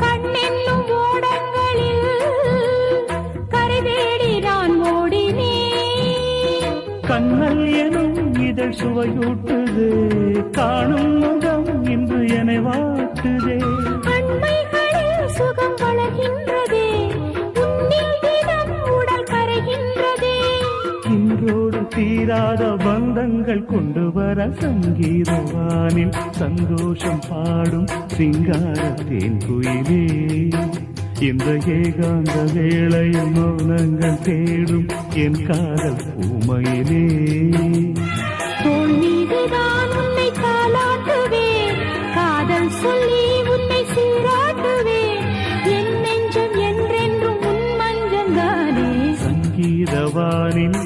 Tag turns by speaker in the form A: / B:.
A: கண்ணென்னும் ஓடங்களில் கரைதேடி நான் ஓடினேன்.
B: கண்ணல் எனும் இதழ் சுவையூட்டுது, காணும் முகம் இன்று என்னை வாட்டுதே.
A: அண்மைகளில் சுகம் வளர்கின்றதே, உன்னில் தினம் உடல் கரைகின்றதே.
B: இன்றோடு தீராத பந்தங்கள் கொண்டு வர சங்கீதவானில் சந்தோஷம் பாடும் சிங்கார தேன் குயிலே. இந்த ஏகாந்த வேளையில் மௌனங்கள் தேடும் என் காதல் பூமையிலே.
A: தோள் மீதுதான் உன்னை காலாட்டுவேன், காதல் சொல்லி உன்னை சீராட்டுவேன். என் நெஞ்சம் என்றென்றும் உன் மஞ்சந்தானே.
B: சங்கீதவானில்